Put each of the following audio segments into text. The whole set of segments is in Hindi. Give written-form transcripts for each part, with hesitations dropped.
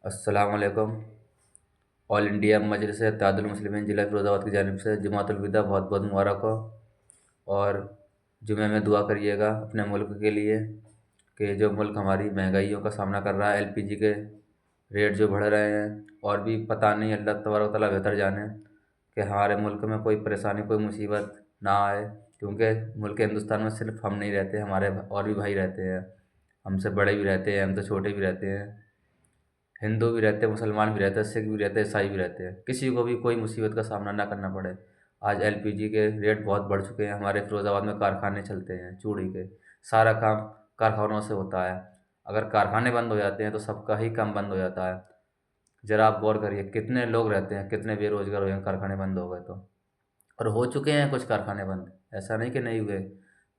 अस्सलाम वालेकुम। ऑल इंडिया मजलिस इत्तेहादुल मुस्लिमीन ज़िला फ़िरोज़ाबाद की जानिब से जुमातुल विदा बहुत बहुत मुबारक हो। और जुमे में दुआ करिएगा अपने मुल्क के लिए कि जो मुल्क हमारी महंगाइयों का सामना कर रहा है, एलपीजी के रेट जो बढ़ रहे हैं, और भी पता नहीं, अल्लाह तबारक व तआला बेहतर जाने कि हमारे मुल्क में कोई परेशानी, कोई मुसीबत ना आए। क्योंकि मुल्क हिंदुस्तान में सिर्फ हम नहीं रहते, हमारे और भी भाई रहते हैं। हमसे बड़े भी रहते हैं, हमसे छोटे भी रहते हैं, हिंदू भी रहते हैं, मुसलमान भी रहते हैं, सिख भी रहते हैं, ईसाई भी रहते हैं। किसी को भी कोई मुसीबत का सामना ना करना पड़े। आज एलपीजी के रेट बहुत बढ़ चुके हैं। हमारे फ़िरोज़ाबाद में कारखाने चलते हैं चूड़ी के, सारा काम कारखानों से होता है। अगर कारखाने बंद हो जाते हैं तो सबका ही काम बंद हो जाता है। ज़रा आप गौर करिए, कितने लोग रहते हैं, कितने बेरोज़गार हो जाएंगे कारखाने बंद हो गए तो। और हो चुके हैं कुछ कारखाने बंद, ऐसा नहीं कि नहीं हुए।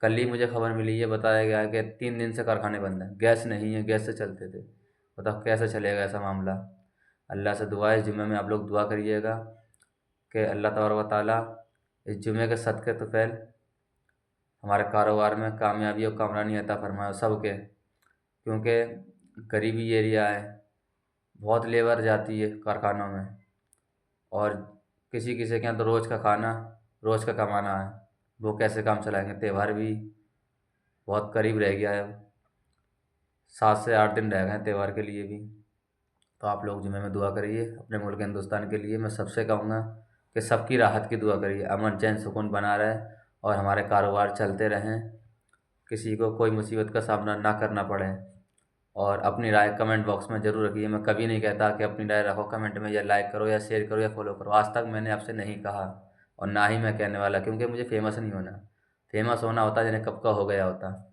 कल ही मुझे खबर मिली, ये बताया गया है कि 3 दिन से कारखाने बंद हैं, गैस नहीं है, गैस से चलते थे। बताओ कैसे चलेगा ऐसा मामला। अल्लाह से दुआ है, इस जुमे में आप लोग दुआ करिएगा कि अल्लाह तबारक व तआला इस जुमे के सदक़े तुफ़ैल हमारे कारोबार में कामयाबी और कामरानी अता फ़रमाए सबके। क्योंकि गरीबी एरिया है, बहुत लेबर जाती है कारखानों में, और किसी किसी के यहाँ तो रोज़ का खाना, रोज़ का कमाना है, वो कैसे काम चलाएंगे। त्यौहार भी बहुत करीब रह गया है, 7 से 8 दिन रह गए हैं त्यौहार के लिए भी। तो आप लोग जुमे में दुआ करिए अपने मुल्क हिंदुस्तान के लिए। मैं सबसे कहूँगा कि सबकी राहत की दुआ करिए, अमन चैन सुकून बना रहे और हमारे कारोबार चलते रहें, किसी को कोई मुसीबत का सामना ना करना पड़े। और अपनी राय कमेंट बॉक्स में ज़रूर रखिए। मैं कभी नहीं कहता कि अपनी राय रखो कमेंट में, या लाइक करो या शेयर करो या फॉलो करो। आज तक मैंने आपसे नहीं कहा और ना ही मैं कहने वाला, क्योंकि मुझे फेमस नहीं होना। फेमस होना होता जिन्हें कब का हो गया होता।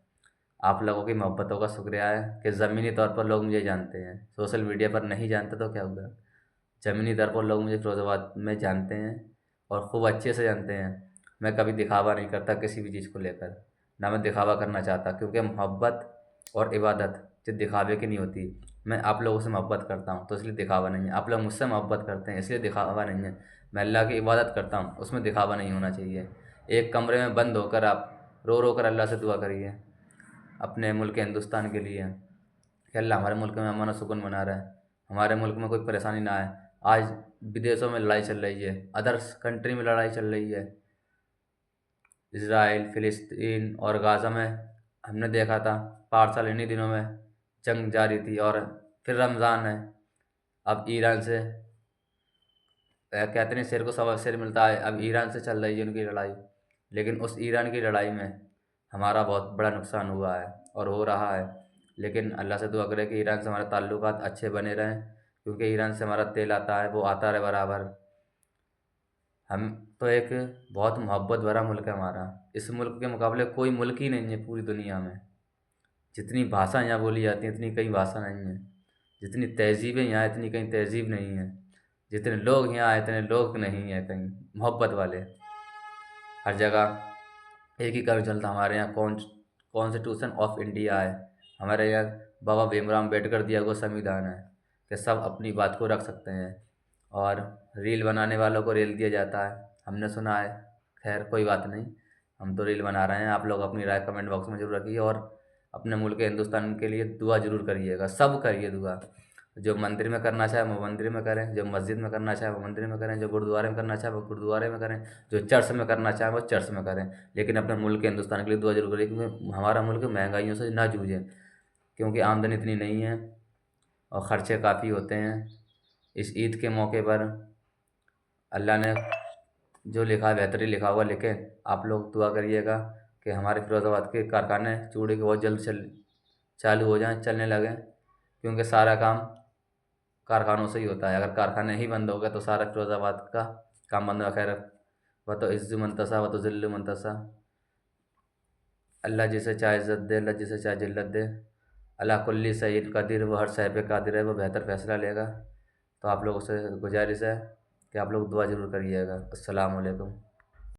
आप लोगों की मोहब्बतों का शुक्रिया है कि ज़मीनी तौर पर लोग मुझे जानते हैं, सोशल मीडिया पर नहीं जानते तो क्या हुआ। ज़मीनी तौर पर लोग मुझे फ़िरोज़ाबाद में जानते हैं और ख़ूब अच्छे से जानते हैं। मैं कभी दिखावा नहीं करता किसी भी चीज़ को लेकर, ना मैं दिखावा करना चाहता, क्योंकि मोहब्बत और इबादत जो दिखावे की नहीं होती। मैं आप लोगों से मोहब्बत करता हूँ तो इसलिए दिखावा नहीं है, आप लोग मुझसे मोहब्बत करते हैं इसलिए दिखावा नहीं है। मैं अल्लाह की इबादत करता हूँ, उसमें दिखावा नहीं होना चाहिए। एक कमरे में बंद होकर आप रो रो कर अल्लाह से दुआ करिए अपने मुल्क हिंदुस्तान के लिए कि अल्लाह हमारे मुल्क में अमन और सुकून बना रहा है, हमारे मुल्क में कोई परेशानी ना आए। आज विदेशों में लड़ाई चल रही है, अदर्स कंट्री में लड़ाई चल रही है, इज़राइल, फ़िलिस्तीन और गाज़ा में। हमने देखा था पार्सल इन्हीं दिनों में जंग जारी थी, और फिर रमज़ान है। अब ईरान से कहते नहीं शेर को सवा शेर मिलता है, अब ईरान से चल रही है उनकी लड़ाई। लेकिन उस ईरान की लड़ाई में हमारा बहुत बड़ा नुकसान हुआ है और हो रहा है। लेकिन अल्लाह से दुआ करें कि ईरान से हमारे ताल्लुकात अच्छे बने रहें, क्योंकि ईरान से हमारा तेल आता है, वो आता रहे बराबर। हम तो एक बहुत मोहब्बत भरा मुल्क है हमारा। इस मुल्क के मुकाबले कोई मुल्क ही नहीं है पूरी दुनिया में। जितनी भाषा यहाँ बोली जाती हैं इतनी कहीं भाषा नहीं है, जितनी तहज़ीबें यहाँ इतनी कहीं तहज़ीब नहीं है, जितने लोग यहाँ इतने लोग नहीं हैं कहीं मोहब्बत वाले। हर जगह एक ही कलर चलता हमारे यहाँ, कॉन्स्टिट्यूशन ऑफ इंडिया है हमारे यहाँ। बाबा भीमराव अम्बेडकर दिया हुआ संविधान है कि सब अपनी बात को रख सकते हैं, और रील बनाने वालों को रील दिया जाता है, हमने सुना है। खैर कोई बात नहीं, हम तो रील बना रहे हैं। आप लोग अपनी राय कमेंट बॉक्स में ज़रूर रखिए, और अपने मुल्क हिंदुस्तान के लिए दुआ ज़रूर करिएगा, सब करिए दुआ। जो मंदिर में करना चाहे वो मंदिर में करें, जो मस्जिद में करना चाहे वो मंदिर में करें, जो गुरुद्वारे में करना चाहे वो गुरुद्वारे में करें, जो चर्च में करना चाहे वो चर्च में करें। लेकिन अपने मुल्क हिंदुस्तान के लिए दुआ जरूर करें, क्योंकि हमारा मुल्क महंगाइयों से ना जूझे, क्योंकि आमदनी इतनी नहीं है और ख़र्चे काफ़ी होते हैं। इस ईद के मौके पर अल्लाह ने जो लिखा है बेहतरीन लिखा हुआ लिखे। आप लोग दुआ करिएगा कि हमारे फ़िरोज़ाबाद के कारखाने चूड़ी के बहुत जल्द चालू हो जाएं, चलने लगें, क्योंकि सारा काम कारखानों से ही होता है। अगर कारखाने ही बंद हो गए तो सारा फ़िरोज़ाबाद का काम बंद होगा। खैर, वह तो इज़्ज़ मंतसा वह तो ज़िल्ल मंतसा। अल्लाह जिसे चाहे इज़्ज़त दे, अल्लाह जिसे चाहे ज़िल्लत दे। अला कुल्ली शैइन कदीर, वो हर शय पे कादिर है, वो बेहतर फ़ैसला लेगा। तो आप लोगों से गुजारिश है कि आप लोग दुआ ज़रूर करिएगा। अस्सलामु अलैकुम।